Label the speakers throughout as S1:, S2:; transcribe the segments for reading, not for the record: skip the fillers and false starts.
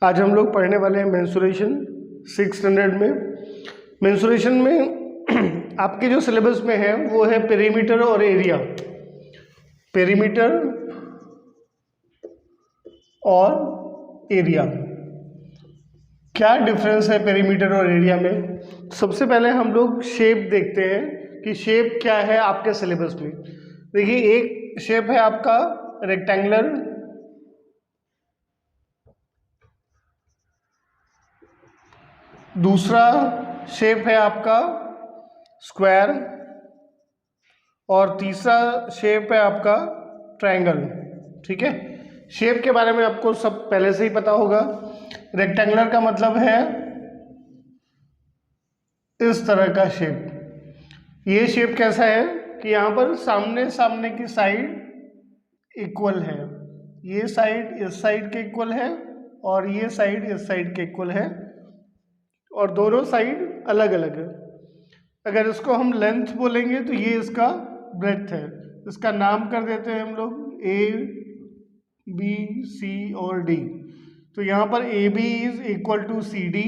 S1: आज हम लोग पढ़ने वाले हैं मेंसुरेशन 6 स्टैंडर्ड में। मेंसुरेशन में आपके जो सिलेबस में है वो है पेरीमीटर और एरिया। पेरीमीटर और एरिया, क्या डिफरेंस है पेरीमीटर और एरिया में? सबसे पहले हम लोग शेप देखते हैं कि शेप क्या है आपके सिलेबस में। देखिए, एक शेप है आपका रेक्टेंगुलर, दूसरा शेप है आपका स्क्वायर और तीसरा शेप है आपका ट्रायंगल। ठीक है, शेप के बारे में आपको सब पहले से ही पता होगा। रेक्टेंगुलर का मतलब है इस तरह का शेप। ये शेप कैसा है कि यहाँ पर सामने सामने की साइड इक्वल है, ये साइड इस साइड के इक्वल है और ये साइड इस साइड के इक्वल है और दोनों साइड अलग अलग है। अगर इसको हम लेंथ बोलेंगे तो ये इसका ब्रेड्थ है। इसका नाम कर देते हैं हम लोग ए बी सी और डी। तो यहाँ पर A B is equal to C D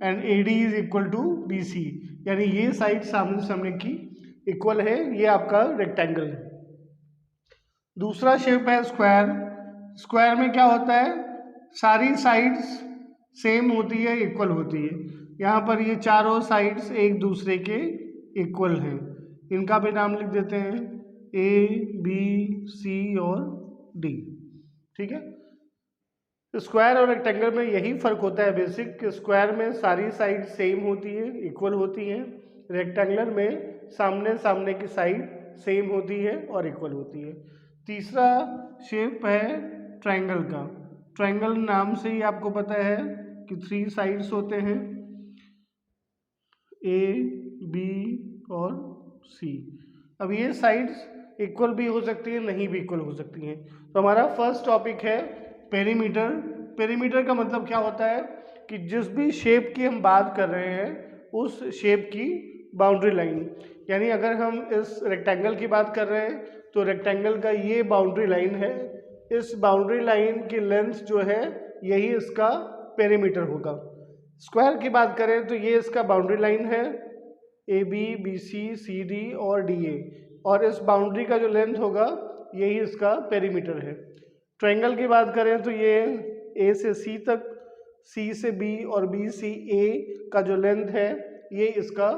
S1: and A D is equal to B C, यानी ये साइड सामने सामने की इक्वल है। ये आपका रेक्टेंगल है। दूसरा शेप है स्क्वायर। स्क्वायर में क्या होता है, सारी साइड्स सेम होती है, इक्वल होती है। यहाँ पर ये चारों साइड्स एक दूसरे के इक्वल हैं। इनका भी नाम लिख देते हैं ए बी सी और डी। ठीक है, स्क्वायर और रेक्टेंगल में यही फर्क होता है बेसिक, कि स्क्वायर में सारी साइड सेम होती है, इक्वल होती हैं। रेक्टेंगुलर में सामने सामने की साइड सेम होती है और इक्वल होती है। तीसरा शेप है ट्रायंगल का। ट्रायंगल नाम से ही आपको पता है कि 3 साइड्स होते हैं, ए बी और सी। अब ये साइड्स इक्वल भी हो सकती हैं, नहीं भी इक्वल हो सकती हैं। तो हमारा फर्स्ट टॉपिक है पेरीमीटर। पेरीमीटर का मतलब क्या होता है कि जिस भी शेप की हम बात कर रहे हैं उस शेप की बाउंड्री लाइन, यानी अगर हम इस रेक्टेंगल की बात कर रहे हैं तो रेक्टेंगल का ये बाउंड्री लाइन है। इस बाउंड्री लाइन की लेंथ जो है यही इसका पेरीमीटर होगा। स्क्वायर की बात करें तो ये इसका बाउंड्री लाइन है, A B B C C D और डी ए, और इस बाउंड्री का जो लेंथ होगा यही इसका पेरीमीटर है। ट्रायंगल की बात करें तो ये ए से सी तक, सी से बी और बी सी ए का जो लेंथ है ये इसका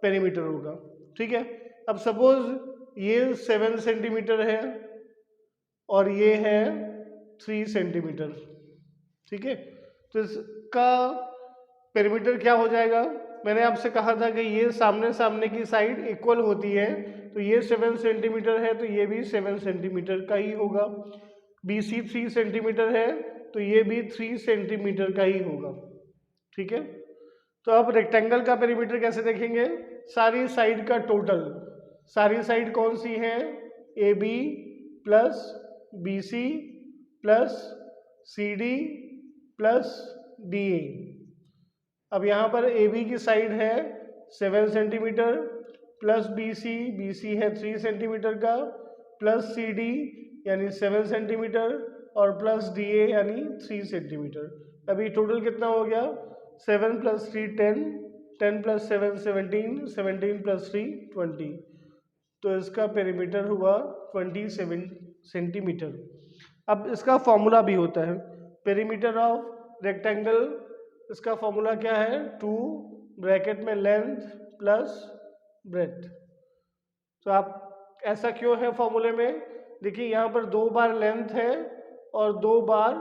S1: पेरीमीटर होगा। ठीक है, अब सपोज ये 7 सेंटीमीटर है और ये है 3 सेंटीमीटर। ठीक है, तो इसका पेरीमीटर क्या हो जाएगा? मैंने आपसे कहा था कि ये सामने सामने की साइड इक्वल होती है, तो ये 7 सेंटीमीटर है तो ये भी 7 सेंटीमीटर का ही होगा। BC 3 सेंटीमीटर है तो ये भी 3 सेंटीमीटर का ही होगा। ठीक है, तो अब रेक्टेंगल का पेरीमीटर कैसे देखेंगे? सारी साइड का टोटल, सारी साइड कौन सी है? AB plus BC plus CD plus DA। अब यहाँ पर AB की साइड है 7 सेंटीमीटर प्लस BC है 3 सेंटीमीटर का प्लस CD यानी 7 सेंटीमीटर और प्लस DA यानी 3 सेंटीमीटर। अभी टोटल कितना हो गया? 7 प्लस 3 10, 10 प्लस 7 17, 17 प्लस 3 20। तो इसका पेरीमीटर हुआ 27 सेंटीमीटर। अब इसका फॉर्मूला भी होता है पेरीमीटर ऑफ रेक्टेंगल। इसका फॉर्मूला क्या है? 2 ब्रैकेट में लेंथ प्लस ब्रेड्थ। तो आप ऐसा क्यों है फॉर्मूले में? देखिए, यहाँ पर 2 बार लेंथ है और 2 बार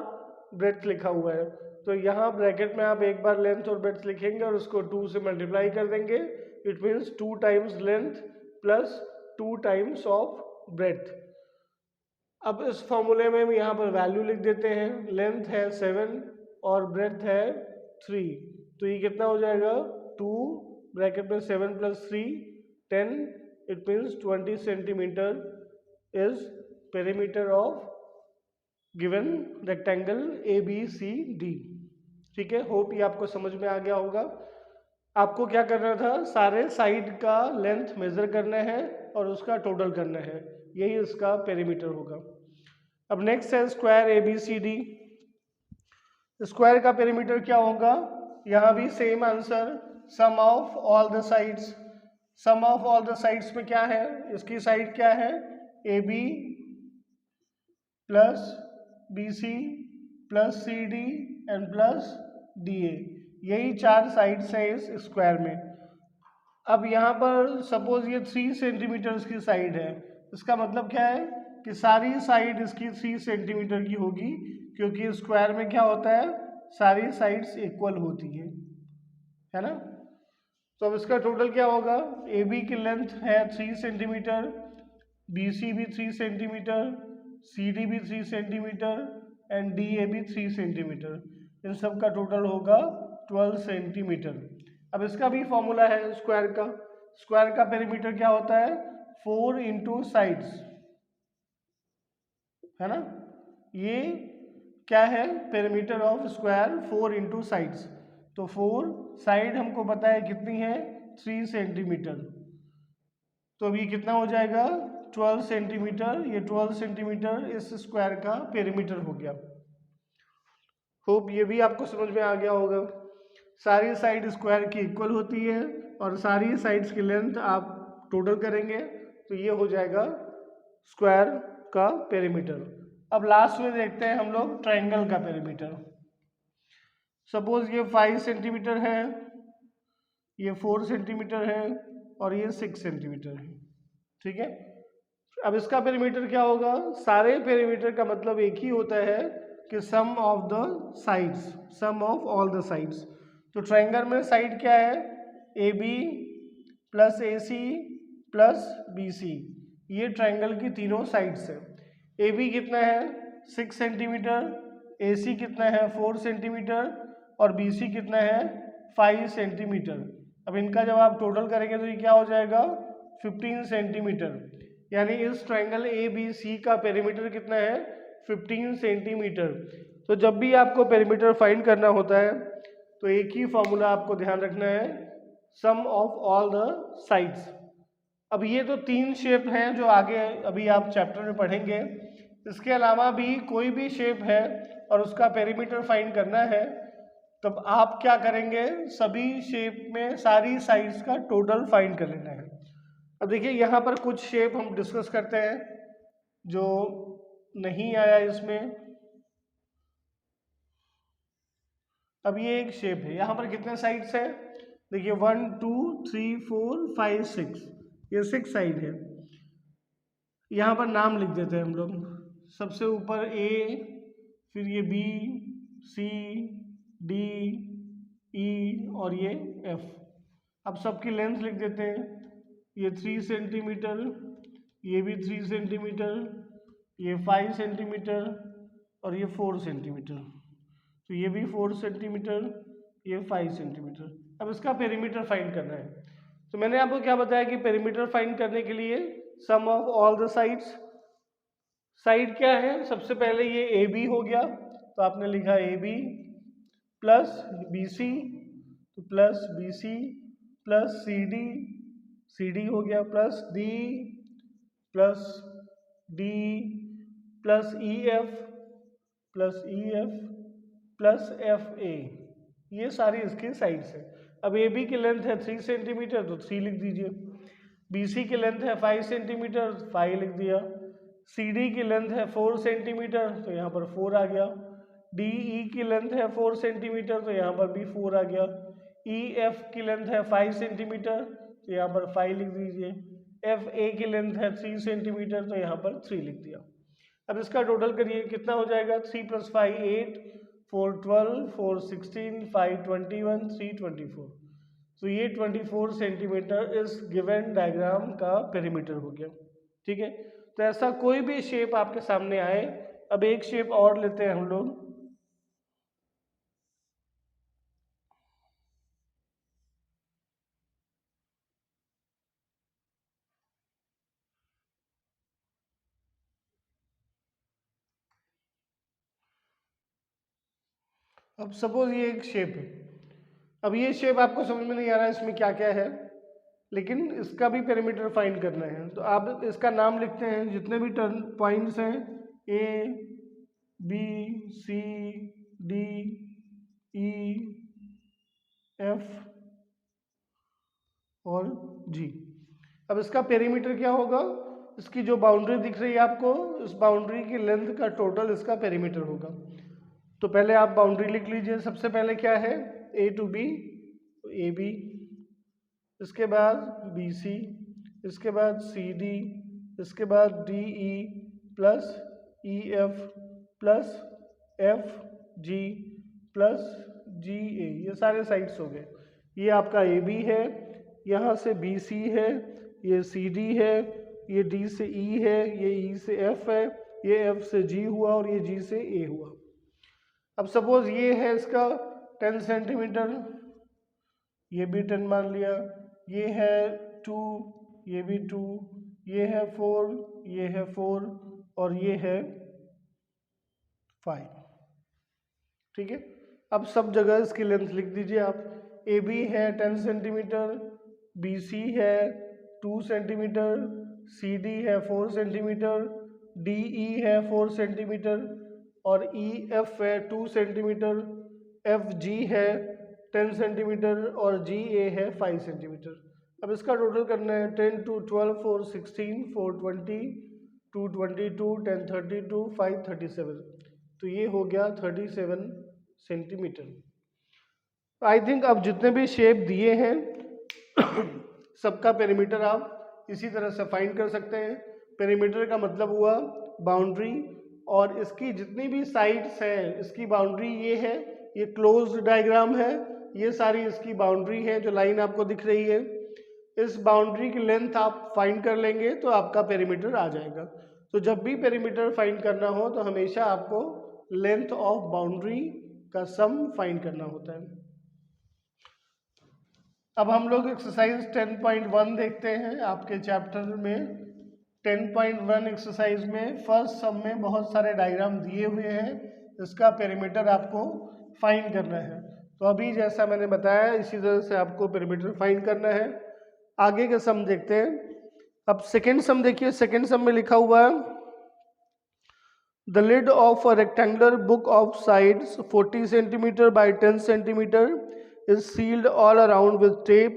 S1: ब्रेड्थ लिखा हुआ है, तो यहाँ ब्रैकेट में आप एक बार लेंथ और ब्रेड्थ लिखेंगे और उसको 2 से मल्टीप्लाई कर देंगे। It means 2 times length plus 2 times of breadth. अब इस फॉर्मूले में हम यहाँ पर वैल्यू लिख देते हैं। लेंथ है 7 और ब्रेड्थ है 3, तो ये कितना हो जाएगा? 2 ब्रैकेट में 7 plus 3 10, it means 20 centimetre is perimeter of given rectangle ABCD। ठीक है, होप ये आपको समझ में आ गया होगा। आपको क्या करना था? सारे साइड का लेंथ मेजर करना है और उसका टोटल करना है, यही इसका पेरीमीटर होगा। अब नेक्स्ट है स्क्वायर ABCD। स्क्वायर का पेरीमीटर क्या होगा, यहाँ भी same answer, sum of all the sides. Sum of all the sides में क्या है, इसकी साइड क्या है, A B plus B C plus C D and plus D A, यही 4 साइड्स हैं इस स्क्वायर में। अब यहाँ पर सपोज ये 3 सेंटीमीटर्स की साइड है, इसका मतलब क्या है कि सारी साइड इसकी 3 सेंटीमीटर की होगी, क्योंकि स्क्वायर में क्या होता है, सारी साइड्स इक्वल होती है ना। तो अब इसका टोटल क्या होगा, ए बी की लेंथ है 3 सेंटीमीटर, बी सी भी 3 सेंटीमीटर, सी डी भी 3 सेंटीमीटर एंड डी ए भी 3 सेंटीमीटर, इन सब का टोटल होगा 12 सेंटीमीटर। अब इसका भी फॉर्मूला है स्क्वायर का। स्क्वायर का पेरीमीटर क्या होता है, 4 इंटू साइड्स, है ना। ये क्या है, perimeter of square 4 into sides. तो 4 साइड हमको पता है कितनी है, 3 सेंटीमीटर, तो अभी कितना हो जाएगा 12 सेंटीमीटर। ये 12 सेंटीमीटर इस स्क्वायर का पेरीमीटर हो गया। होप ये भी आपको समझ में आ गया होगा। सारी साइड स्क्वायर की इक्वल होती है और सारी साइड्स की लेंथ आप टोटल करेंगे तो ये हो जाएगा स्क्वायर का पेरीमीटर। अब लास्ट में देखते हैं हम लोग ट्रायंगल का पेरीमीटर। सपोज ये 5 सेंटीमीटर है, ये 4 सेंटीमीटर है और ये 6 सेंटीमीटर है, ठीक है। अब इसका पेरीमीटर क्या होगा, सारे पेरीमीटर का मतलब एक ही होता है कि sum of the sides, sum of all the sides. तो ट्रायंगल में साइड क्या है, A B plus A C plus B C, ये ट्रायंगल की तीनों साइड्स है। ए बी कितना है 6 सेंटीमीटर, ए सी कितना है 4 सेंटीमीटर और बी सी कितना है 5 सेंटीमीटर। अब इनका जब आप टोटल करेंगे तो ये क्या हो जाएगा 15 सेंटीमीटर, यानी इस ट्रायंगल ए बी सी का पेरीमीटर कितना है 15 सेंटीमीटर। तो जब भी आपको पेरीमीटर फाइंड करना होता है तो एक ही फॉर्मूला आपको ध्यान रखना है, सम ऑफ ऑल द साइड्स। अब ये तो 3 शेप हैं जो आगे अभी आप चैप्टर में पढ़ेंगे, इसके अलावा भी कोई भी शेप है और उसका पेरीमीटर फाइंड करना है, तब आप क्या करेंगे, सभी शेप में सारी साइड्स का टोटल फाइंड कर लेना है। अब देखिए यहाँ पर कुछ शेप हम डिस्कस करते हैं जो नहीं आया इसमें। अब ये एक शेप है, यहाँ पर कितने साइड्स हैं, देखिए 1 2 3 4 5 6, ये 6 साइड है। यहाँ पर नाम लिख देते हैं हम लोग, सबसे ऊपर ए, फिर ये बी सी डी ई और ये एफ। अब सबकी लेंथ लिख देते हैं, ये 3 सेंटीमीटर, ये भी 3 सेंटीमीटर, ये 5 सेंटीमीटर और ये 4 सेंटीमीटर, तो ये भी 4 सेंटीमीटर, ये 5 सेंटीमीटर। अब इसका पेरीमीटर फाइंड करना है। तो मैंने आपको क्या बताया कि पेरीमीटर फाइंड करने के लिए sum of all the sides, side क्या है, सबसे पहले ये ए बी हो गया, तो आपने लिखा A B plus B C, तो plus B C plus C D हो गया, plus D plus D plus E F plus F A, ये सारी इसकी साइड्स है। अब ए बी की लेंथ है 3 सेंटीमीटर तो 3 लिख दीजिए, बी सी की लेंथ है 5 सेंटीमीटर 5 लिख दिया, सी डी की लेंथ है 4 सेंटीमीटर तो यहाँ पर 4 आ गया, डी ई की लेंथ है 4 सेंटीमीटर तो यहाँ पर भी 4 आ गया, ई एफ की लेंथ है 5 सेंटीमीटर तो यहाँ पर 5 लिख दीजिए, एफ ए की लेंथ है 3 सेंटीमीटर तो यहाँ पर 3 लिख दिया। अब इसका टोटल करिए, कितना हो जाएगा 3 + 5 8, 4 12, 4 16, 5 21, 3 24, तो ये 24 सेंटीमीटर इस गिवन डायग्राम का पेरीमीटर हो गया, ठीक है। तो ऐसा कोई भी शेप आपके सामने आए, अब एक शेप और लेते हैं हम लोग, अब सपोज ये एक शेप है। अब ये शेप आपको समझ में नहीं आ रहा है इसमें क्या क्या है, लेकिन इसका भी पेरीमीटर फाइंड करना है। तो आप इसका नाम लिखते हैं, जितने भी टर्न पॉइंट्स हैं A B C D G. अब इसका पेरीमीटर क्या होगा, इसकी जो बाउंड्री दिख रही है आपको, इस बाउंड्री की लेंथ का टोटल इसका पेरीमीटर होगा। तो पहले आप बाउंड्री लिख लीजिए। सबसे पहले क्या है, ए टू बी, ए बी, इसके बाद बी सी, इसके बाद सी डी, इसके बाद D E plus E F plus F G plus G A, ये सारे साइड्स हो गए। ये आपका ए बी है, यहाँ से बी सी है, ये सी डी है, ये डी से ई है, ये ई से एफ है, ये एफ से जी हुआ और ये जी से ए हुआ। अब सपोज ये है इसका 10 सेंटीमीटर, ये भी 10 मान लिया, ये है 2, ये भी 2, ये है 4, ये है 4 और ये है 5। ठीक है, अब सब जगह इसकी लेंथ लिख दीजिए आप। ए बी है 10 सेंटीमीटर, बी सी है 2 सेंटीमीटर, सी डी है 4 सेंटीमीटर, डी ई है 4 सेंटीमीटर और ई एफ है 2 सेंटीमीटर, एफ जी है 10 सेंटीमीटर और जी ए है 5 सेंटीमीटर। अब इसका टोटल करना है 10 2 12 4 16 4 20 2 22 10 32 5 37, तो ये हो गया 37 सेंटीमीटर। आई थिंक अब जितने भी शेप दिए हैं सबका पेरीमीटर आप इसी तरह से फाइंड कर सकते हैं। पेरीमीटर का मतलब हुआ बाउंड्री, और इसकी जितनी भी साइड्स हैं, इसकी बाउंड्री ये है, ये क्लोज्ड डायग्राम है, ये सारी इसकी बाउंड्री है जो लाइन आपको दिख रही है। इस बाउंड्री की लेंथ आप फाइंड कर लेंगे तो आपका पेरीमीटर आ जाएगा। तो जब भी पेरीमीटर फाइंड करना हो तो हमेशा आपको लेंथ ऑफ बाउंड्री का सम फाइंड करना होता है। अब हम लोग एक्सरसाइज 10.1 देखते हैं आपके चैप्टर में। 10.1 एक्सरसाइज में फर्स्ट सम में बहुत सारे डायग्राम दिए हुए हैं, इसका पेरीमीटर आपको फाइंड करना है। तो अभी जैसा मैंने बताया इसी तरह से आपको पेरीमीटर फाइंड करना है। आगे के सम देखते हैं। अब सेकेंड सम देखिए, सेकेंड सम में लिखा हुआ है the lid of a rectangular book of sides 40 centimetre by 10 centimetre is sealed all around with tape.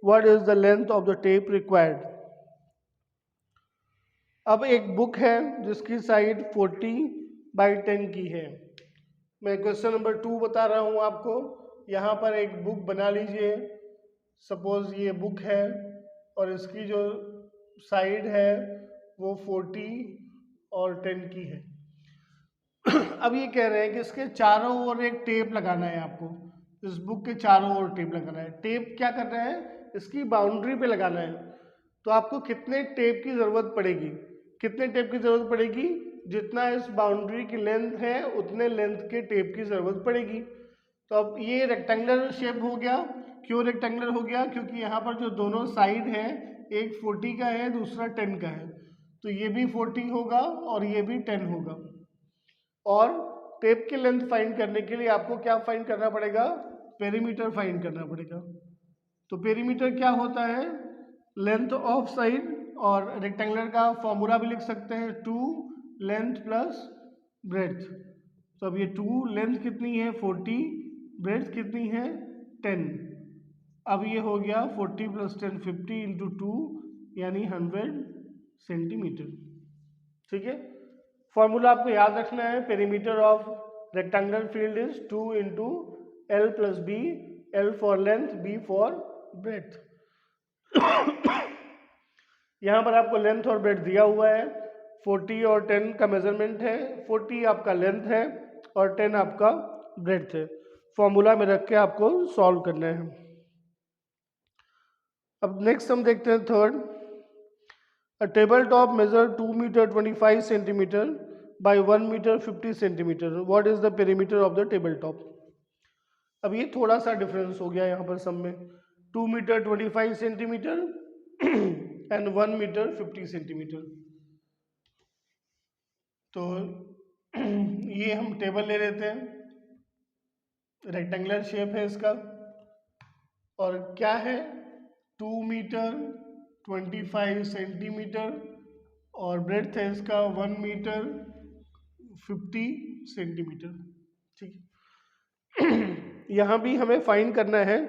S1: What is the length of the tape required? अब एक बुक है जिसकी साइड 40 बाई 10 की है। मैं क्वेश्चन नंबर 2 बता रहा हूँ आपको। यहाँ पर एक बुक बना लीजिए, सपोज ये बुक है और इसकी जो साइड है वो 40 और 10 की है। अब ये कह रहे हैं कि इसके चारों ओर एक टेप लगाना है आपको, इस बुक के चारों ओर टेप लगाना है। टेप क्या करना है, इसकी बाउंड्री पे लगाना है। तो आपको कितने टेप की ज़रूरत पड़ेगी, कितने टेप की ज़रूरत पड़ेगी, जितना इस बाउंड्री की लेंथ है उतने लेंथ के टेप की ज़रूरत पड़ेगी। तो अब ये रेक्टेंगुलर शेप हो गया। क्यों रेक्टेंगुलर हो गया, क्योंकि यहाँ पर जो दोनों साइड हैं, एक 40 का है दूसरा 10 का है, तो ये भी 40 होगा और ये भी 10 होगा। और टेप की लेंथ फाइंड करने के लिए आपको क्या फाइंड करना पड़ेगा, पेरीमीटर फाइंड करना पड़ेगा। तो पेरीमीटर क्या होता है, लेंथ ऑफ साइड, और रेक्टेंगुलर का फॉर्मूला भी लिख सकते हैं 2 लेंथ प्लस ब्रेड्थ। तो अब ये 2 लेंथ कितनी है 40, ब्रेड्थ कितनी है 10। अब ये हो गया 40 प्लस 10 50 इंटू 2 यानी 100 सेंटीमीटर। ठीक है, फॉर्मूला आपको याद रखना है। Perimeter of rectangular field is 2 into L plus B, L for length, B for breadth. यहाँ पर आपको लेंथ और ब्रेड्थ दिया हुआ है। 40 और 10 का मेजरमेंट है, 40 आपका लेंथ है और 10 आपका ब्रेड्थ है। फॉर्मूला में रख के आपको सॉल्व करना है। अब नेक्स्ट हम देखते हैं third. A table top measure 2 metre 25 centimetre by 1 metre 50 centimetre. What is the perimeter of the table top. अब ये थोड़ा सा डिफरेंस हो गया यहाँ पर सब में। 2 metre 25 centimetre and 1 metre 50 centimetre. तो ये हम टेबल ले लेते हैं, रेक्टेंगुलर शेप है इसका, और क्या है 2 मीटर 25 सेंटीमीटर और ब्रेड्थ है इसका 1 मीटर 50 सेंटीमीटर। ठीक है, यहाँ भी हमें फाइंड करना है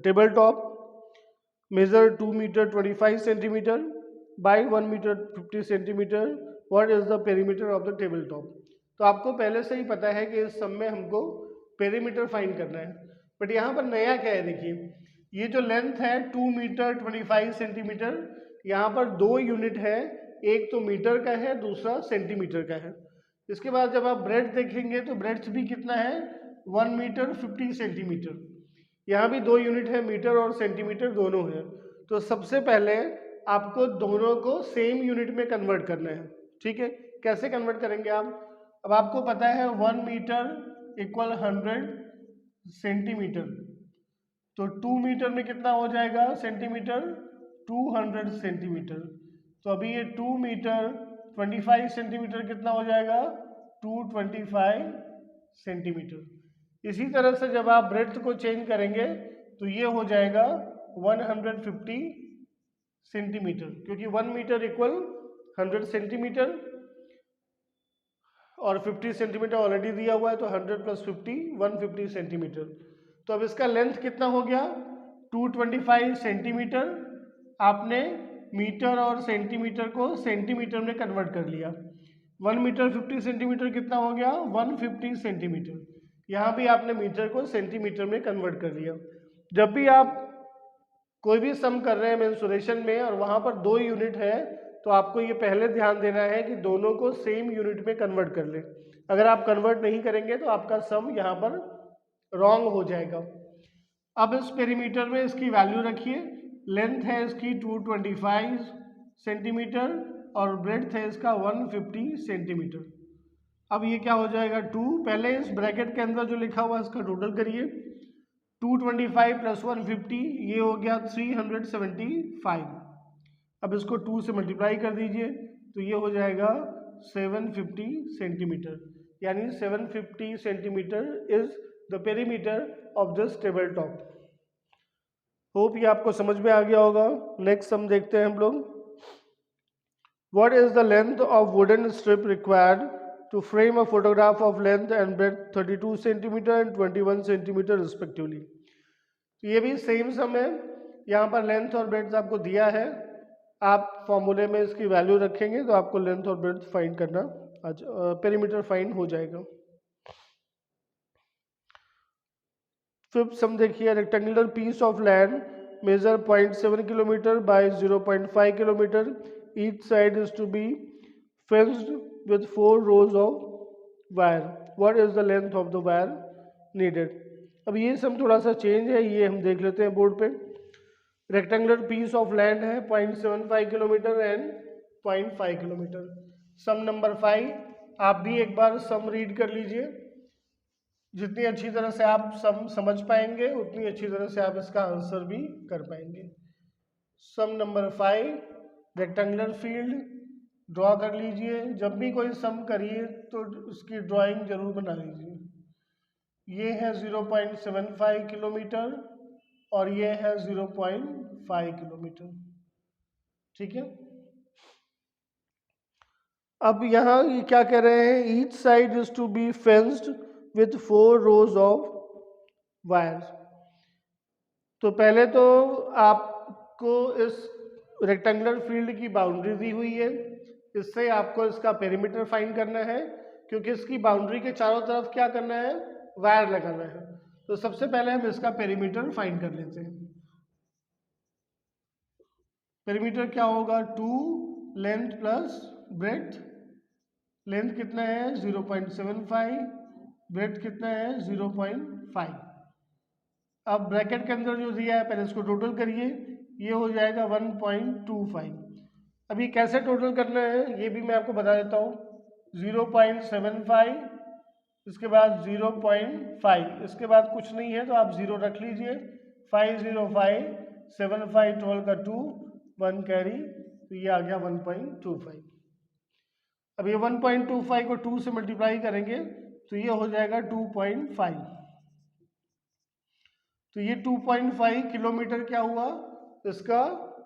S1: table top. measure 2 meter 25 centimeter by 1 meter 50 centimeter. What is the perimeter of the table top? तो आपको पहले से ही पता है कि इस सब में हमको पेरीमीटर फाइंड करना है, बट यहाँ पर नया क्या है देखिए, ये जो लेंथ है 2 मीटर 25 सेंटीमीटर, यहाँ पर दो यूनिट है, एक तो मीटर का है दूसरा सेंटीमीटर का है। इसके बाद जब आप ब्रेड्थ देखेंगे तो ब्रेड्थ भी कितना है 1 मीटर 50 सेंटीमीटर, यहाँ भी दो यूनिट है, मीटर और सेंटीमीटर दोनों है। तो सबसे पहले आपको दोनों को सेम यूनिट में कन्वर्ट करना है, ठीक है। कैसे कन्वर्ट करेंगे आप, अब आपको पता है 1 मीटर इक्वल 100 सेंटीमीटर, तो 2 मीटर में कितना हो जाएगा सेंटीमीटर, 200 सेंटीमीटर। तो अभी ये 2 मीटर 25 सेंटीमीटर कितना हो जाएगा, 225 सेंटीमीटर। इसी तरह से जब आप ब्रेड्थ को चेंज करेंगे तो ये हो जाएगा 150 सेंटीमीटर, क्योंकि 1 मीटर इक्वल 100 सेंटीमीटर और 50 सेंटीमीटर ऑलरेडी दिया हुआ है, तो 100 प्लस 50 150 सेंटीमीटर। तो अब इसका लेंथ कितना हो गया 225 सेंटीमीटर। आपने मीटर और सेंटीमीटर को सेंटीमीटर में कन्वर्ट कर लिया। 1 मीटर 50 सेंटीमीटर कितना हो गया 150 सेंटीमीटर। यहाँ भी आपने मीटर को सेंटीमीटर में कन्वर्ट कर लिया। जब भी आप कोई भी सम कर रहे हैं मेंसुरेशन में और वहाँ पर दो यूनिट है, तो आपको ये पहले ध्यान देना है कि दोनों को सेम यूनिट में कन्वर्ट कर लें। अगर आप कन्वर्ट नहीं करेंगे तो आपका सम यहाँ पर रॉन्ग हो जाएगा। अब इस पेरीमीटर में इसकी वैल्यू रखिए, लेंथ है इसकी 225 सेंटीमीटर और ब्रेड्थ है इसका 150 सेंटीमीटर। अब ये क्या हो जाएगा 2, पहले इस ब्रैकेट के अंदर जो लिखा हुआ है इसका टोटल करिए, 225 प्लस 150 ये हो गया 375। अब इसको 2 से मल्टीप्लाई कर दीजिए तो ये हो जाएगा 750 सेंटीमीटर, यानी 750 centimetre is the perimeter of this table top. Hope ये आपको समझ में आ गया होगा। नेक्स्ट सम देखते हैं हम लोग। What is the length of wooden strip required to frame a photograph of length and breadth 32 centimetre and 21 centimetre respectively. तो ये भी सेम सम है, यहाँ पर लेंथ और ब्रेड्थ आपको दिया है, आप फॉर्मूले में इसकी वैल्यू रखेंगे तो आपको लेंथ और ब्रेड्थ फाइंड करना पेरीमीटर फाइंड हो जाएगा। फिफ्थ सम देखिए, rectangular piece of land measure 0.7 kilometre by 0.5 kilometre, each side is to be fenced with 4 rows of wire, what is the length of the wire needed. अब ये सम थोड़ा सा change है, ये हम देख लेते हैं बोर्ड पे। रेक्टेंगुलर पीस ऑफ लैंड है 0.75 kilometre and 0.5 kilometre. Sum number 5, आप भी एक बार सम रीड कर लीजिए, जितनी अच्छी तरह से आप सम समझ पाएंगे उतनी अच्छी तरह से आप इसका आंसर भी कर पाएंगे। सम नंबर 5, रेक्टेंगुलर फील्ड ड्रॉ कर लीजिए। जब भी कोई सम करिए तो उसकी ड्राइंग जरूर बना लीजिए। ये है 0.75 किलोमीटर और ये है 0.5 किलोमीटर, ठीक है। अब यहाँ ये क्या कह रहे हैं, each side is to be fenced with 4 rows of wires. तो पहले तो आपको इस रेक्टेंगुलर फील्ड की बाउंड्री दी हुई है, इससे आपको इसका पेरीमीटर फाइंड करना है, क्योंकि इसकी बाउंड्री के चारों तरफ क्या करना है, वायर लगाना है। तो सबसे पहले हम इसका पेरीमीटर फाइंड कर लेते हैं। पेरीमीटर क्या होगा 2 लेंथ प्लस ब्रेड्थ। लेंथ कितना है 0.75, ब्रेड्थ कितना है 0.5। अब ब्रैकेट के अंदर जो दिया है पहले इसको टोटल करिए, ये हो जाएगा 1.25। अभी कैसे टोटल करना है ये भी मैं आपको बता देता हूँ। 0.75, इसके बाद 0.5, इसके बाद कुछ नहीं है तो आप 0 रख लीजिए। 505 75 12 का 2 1 कैरी, तो ये आ गया 1.25। अब ये 1.25 को 2 से मल्टीप्लाई करेंगे तो ये हो जाएगा 2.5। तो ये 2.5 किलोमीटर क्या हुआ, इसका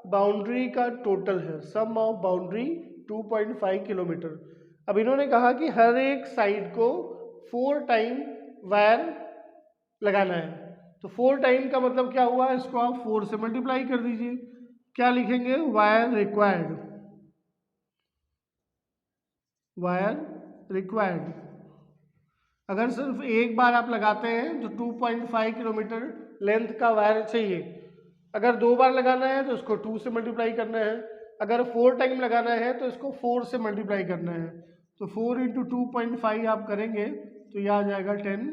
S1: बाउंड्री का टोटल है, सम ऑफ बाउंड्री 2.5 किलोमीटर। अब इन्होंने कहा कि हर एक साइड को 4 टाइम वायर लगाना है, तो 4 टाइम का मतलब क्या हुआ, इसको आप 4 से मल्टीप्लाई कर दीजिए। क्या लिखेंगे, वायर रिक्वायर्ड, वायर रिक्वायर्ड। अगर सिर्फ एक बार आप लगाते हैं तो 2.5 किलोमीटर लेंथ का वायर चाहिए। अगर 2 बार लगाना है तो इसको 2 से मल्टीप्लाई करना है। अगर 4 टाइम लगाना है तो इसको 4 से मल्टीप्लाई करना है। तो 4 इंटू 2.5 आप करेंगे तो यह आ जाएगा 10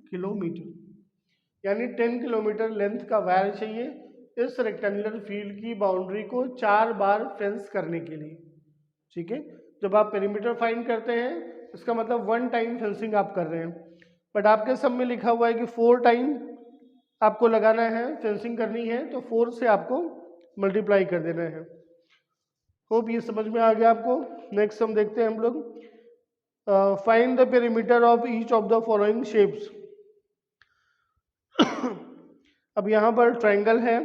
S1: किलोमीटर, यानी 10 किलोमीटर लेंथ का वायर चाहिए इस रेक्टेंगुलर फील्ड की बाउंड्री को 4 बार फेंस करने के लिए। ठीक है, जब आप पेरीमीटर फाइंड करते हैं इसका मतलब 1 टाइम फेंसिंग आप कर रहे हैं, बट आपके सब में लिखा हुआ है कि 4 टाइम आपको लगाना है, फेंसिंग करनी है, तो 4 से आपको मल्टीप्लाई कर देना है। होप ये समझ में आ गया आपको। नेक्स्ट हम देखते हैं हम लोग, find the perimeter of each of the following shapes. अब यहाँ पर ट्रायंगल है,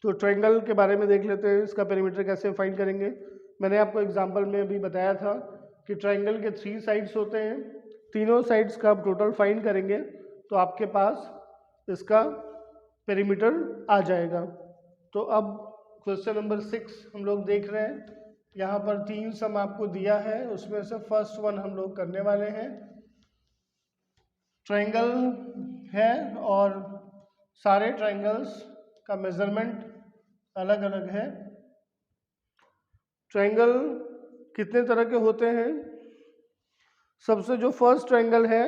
S1: तो ट्रायंगल के बारे में देख लेते हैं, इसका पेरीमीटर कैसे फाइंड करेंगे। मैंने आपको एग्जांपल में अभी बताया था कि ट्रायंगल के 3 साइड्स होते हैं, तीनों साइड्स का आप टोटल फाइंड करेंगे तो आपके पास इसका पेरीमीटर आ जाएगा। तो अब क्वेश्चन नंबर 6 हम लोग देख रहे हैं। यहाँ पर 3 सम आपको दिया है, उसमें से फर्स्ट वन हम लोग करने वाले हैं। ट्रायंगल है और सारे ट्रायंगल्स का मेजरमेंट अलग अलग है। ट्रायंगल कितने तरह के होते हैं, सबसे जो फर्स्ट ट्रायंगल है,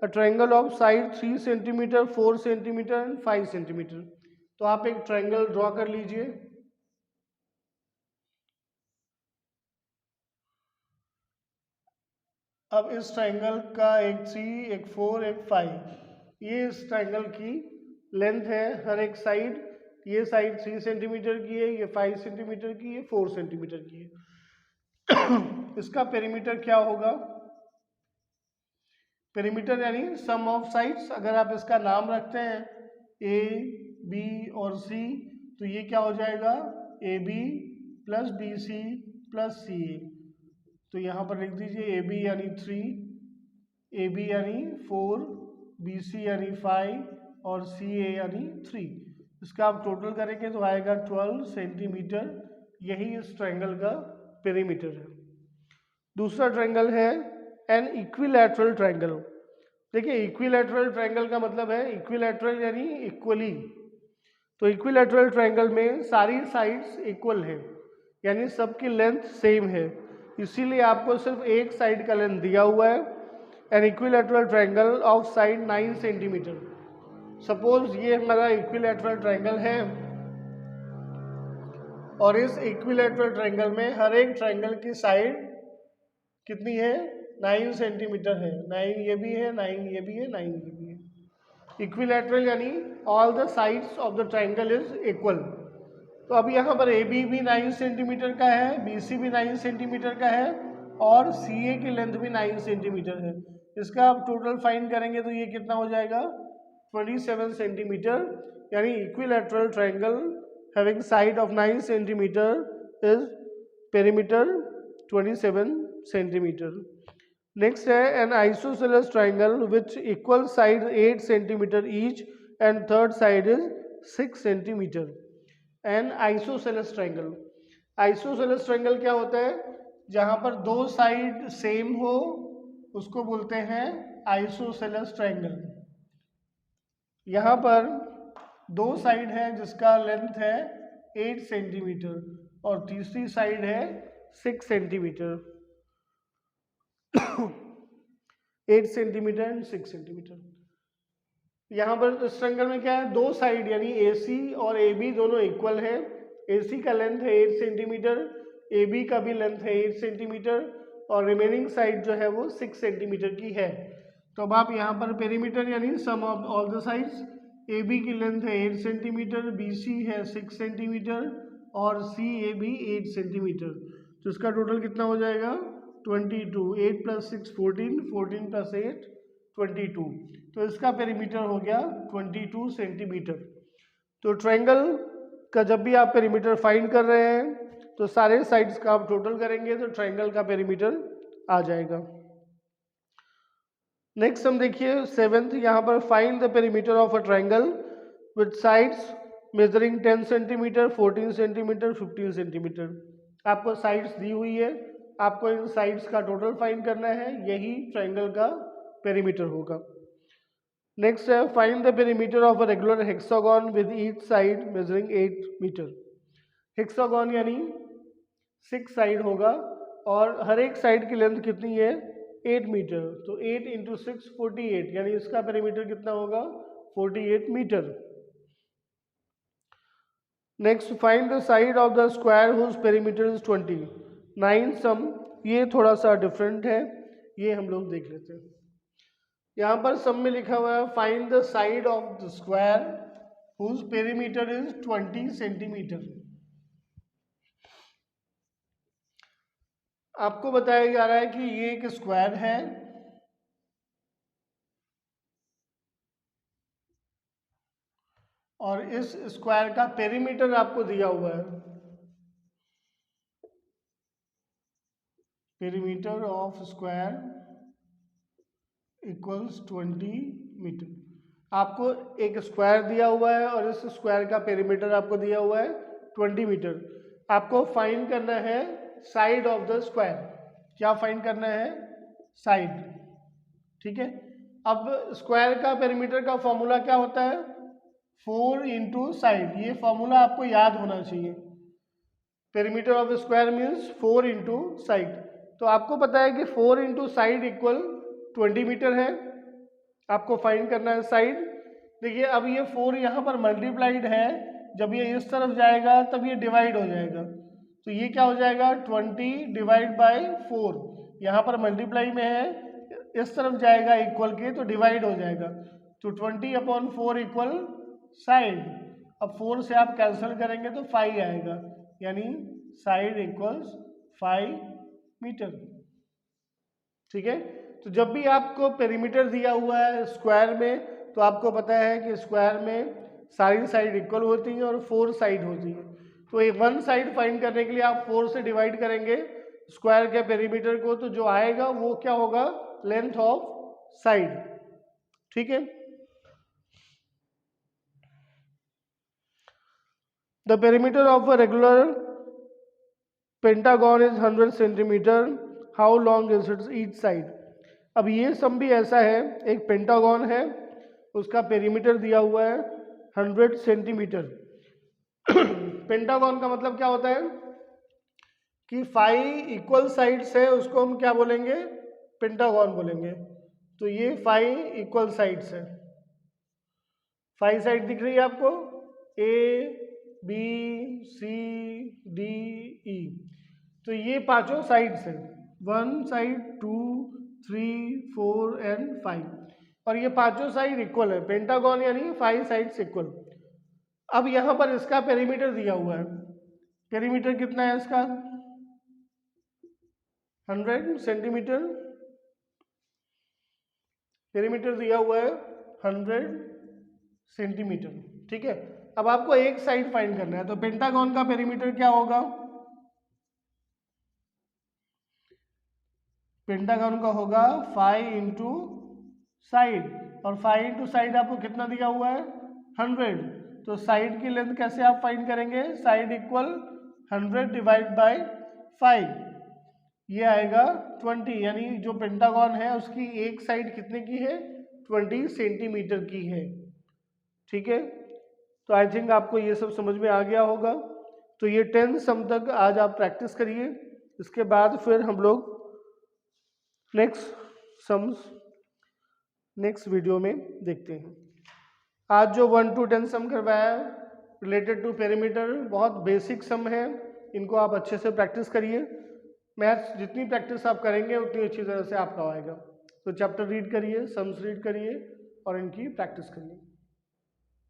S1: a triangle of side 3 centimetre, 4 centimetre and 5 centimetre. तो आप एक ट्रायंगल ड्रॉ कर लीजिए। अब इस ट्रायंगल का एक 3, एक 4, एक 5, ये इस ट्रायंगल की लेंथ है हर एक साइड। ये साइड 3 सेंटीमीटर की है, ये 5 सेंटीमीटर की है, 4 सेंटीमीटर की है। इसका पेरीमीटर क्या होगा, पेरीमीटर यानी सम ऑफ साइड्स। अगर आप इसका नाम रखते हैं ए, बी और सी, तो ये क्या हो जाएगा, A B plus B C plus C A. तो यहाँ पर लिख दीजिए ए बी यानी 3, ए बी यानी 4, बी सी यानी 5 और सी ए यानी 3। इसका आप टोटल करेंगे तो आएगा 12 सेंटीमीटर। यही इस ट्रायंगल का पेरीमीटर है। दूसरा ट्रायंगल है एन इक्विलैटरल ट्रायंगल। देखिए इक्विलैटरल ट्रायंगल का मतलब है, इक्विलैटरल यानी इक्वली। तो इक्विलैटरल ट्रायंगल में सारी साइड्स इक्वल हैं, यानी सबकी लेंथ सेम है, इसीलिए आपको सिर्फ एक साइड का लेंथ दिया हुआ है। An equilateral triangle of side 9 centimetre. Suppose ये हमारा इक्विलैटरल ट्रायंगल है और इस इक्विलैटरल ट्रायंगल में हर एक ट्रायंगल की साइड कितनी है, 9 सेंटीमीटर है। 9 ये भी है, 9 ये भी है, 9 ये भी है। इक्विलैटरल यानी all the sides of the triangle is equal. तो अब यहाँ पर ए बी भी 9 सेंटीमीटर का है, बी सी भी 9 सेंटीमीटर का है और सी ए की लेंथ भी 9 सेंटीमीटर है। इसका आप टोटल फाइंड करेंगे तो ये कितना हो जाएगा, 27 सेंटीमीटर। यानी equilateral triangle having side of 9 centimetre is perimeter 27 centimetre. Next है an isosceles triangle which equal side 8 centimetre each and third side is 6 centimetre. An isosceles triangle, isosceles triangle क्या होता है, जहां पर दो साइड सेम हो उसको बोलते हैं आइसोसेलेस ट्रायंगल। यहाँ पर दो साइड है जिसका लेंथ है 8 सेंटीमीटर और तीसरी साइड है 6 सेंटीमीटर। 8 centimetre and 6 centimetre. यहाँ पर इस ट्रायंगल में क्या है, दो साइड यानी ए सी और ए बी दोनों इक्वल है। ए सी का लेंथ है 8 सेंटीमीटर, ए बी का भी लेंथ है 8 सेंटीमीटर और रिमेनिंग साइड जो है वो 6 सेंटीमीटर की है। तो अब आप यहाँ पर पेरीमीटर यानी sum of all the sides, A B की लेंथ है 8 सेंटीमीटर, बी सी है 6 सेंटीमीटर और सी ए भी 8 सेंटीमीटर। तो इसका टोटल कितना हो जाएगा, 22। 8 + 6 14, 14 + 8 22। तो इसका पेरीमीटर हो गया 22 सेंटीमीटर। तो ट्रायंगल का जब भी आप पेरीमीटर फाइंड कर रहे हैं तो सारे साइड्स का आप टोटल करेंगे तो ट्रायंगल का पेरीमीटर आ जाएगा। नेक्स्ट हम देखिए 7th, यहाँ पर find the perimeter of a triangle with sides measuring 10 centimetre, 14 centimetre, 15 centimetre. आपको साइड्स दी हुई है, आपको इन साइड्स का टोटल फाइंड करना है, यही ट्राइंगल का पेरीमीटर होगा। नेक्स्ट है find the perimeter of a regular hexagon with each side measuring 8 metre. Hexagon यानी 6 साइड होगा और हर एक साइड की लेंथ कितनी है 8 मीटर, तो 8 इंटू 6 48, यानी इसका पेरीमीटर कितना होगा 48 metre. Next find the side of the square whose perimeter is 20। 9 sum, ये थोड़ा सा डिफरेंट है, ये हम लोग देख लेते हैं। यहाँ पर सम में लिखा हुआ है find the side of the square whose perimeter is 20 centimetre. आपको बताया जा रहा है कि ये एक स्क्वायर है और इस स्क्वायर का पेरीमीटर आपको दिया हुआ है, perimeter of square equals 20 metre. आपको एक स्क्वायर दिया हुआ है और इस स्क्वायर का पेरीमीटर आपको दिया हुआ है 20 मीटर। आपको फाइंड करना है साइड ऑफ द स्क्वायर। क्या फाइंड करना है साइड, ठीक है। अब स्क्वायर का पेरीमीटर का फॉर्मूला क्या होता है 4 इंटू साइड, ये फॉर्मूला आपको याद होना चाहिए। Perimeter of square means 4 into side, तो आपको पता है कि 4 इंटू साइड इक्वल 20 मीटर है। आपको फाइंड करना है साइड। देखिए अब ये 4 यहाँ पर मल्टीप्लाइड है, जब ये इस तरफ जाएगा तब ये डिवाइड हो जाएगा, तो ये क्या हो जाएगा 20 डिवाइड बाय 4, यहाँ पर मल्टीप्लाई में है, इस तरफ जाएगा इक्वल के तो डिवाइड हो जाएगा, तो 20/4 इक्वल साइड। अब 4 से आप कैंसिल करेंगे तो 5 आएगा, यानी साइड इक्वल्स 5 मीटर, ठीक है। तो जब भी आपको पेरीमीटर दिया हुआ है स्क्वायर में, तो आपको पता है कि स्क्वायर में सारी साइड इक्वल होती हैं और 4 साइड होती हैं, तो ये 1 साइड फाइंड करने के लिए आप 4 से डिवाइड करेंगे स्क्वायर के पेरीमीटर को, तो जो आएगा वो क्या होगा लेंथ ऑफ साइड, ठीक है। The perimeter of a regular pentagon is 100 centimetre, how long is it's each side. अब ये सम भी ऐसा है, एक पेंटागन है, उसका पेरीमीटर दिया हुआ है 100 सेंटीमीटर। पेंटागन का मतलब क्या होता है कि 5 इक्वल साइड्स है, उसको हम क्या बोलेंगे पेंटागन बोलेंगे। तो ये 5 इक्वल साइड्स है, 5 साइड दिख रही है आपको, A B C D E, तो ये पांचों साइड्स हैं, 1 साइड 2 3 4 एंड 5, और ये पांचों साइड इक्वल है, पेंटागन यानी 5 साइड्स इक्वल। अब यहाँ पर इसका पेरीमीटर दिया हुआ है, पेरीमीटर कितना है इसका 100 सेंटीमीटर, पेरीमीटर दिया हुआ है 100 सेंटीमीटर, ठीक है। अब आपको एक साइड फाइंड करना है, तो पेंटागन का पेरीमीटर क्या होगा, पेंटागन का होगा 5 इंटू साइड, और 5 इंटू साइड आपको कितना दिया हुआ है 100, तो साइड की लेंथ कैसे आप फाइंड करेंगे, साइड इक्वल 100 डिवाइड बाय 5, ये आएगा 20, यानी जो पेंटागन है उसकी एक साइड कितने की है 20 सेंटीमीटर की है, ठीक है। तो आई थिंक आपको ये सब समझ में आ गया होगा। तो ये 10 सम तक आज आप प्रैक्टिस करिए, इसके बाद फिर हम लोग नेक्स्ट वीडियो में देखते हैं। आज जो 1 to 10 सम करवाया रिलेटेड टू पेरीमीटर, बहुत बेसिक सम है, इनको आप अच्छे से प्रैक्टिस करिए। मैथ्स जितनी प्रैक्टिस आप करेंगे उतनी अच्छी तरह से आपका आएगा। तो चैप्टर रीड करिए, सम्स रीड करिए और इनकी प्रैक्टिस करिए।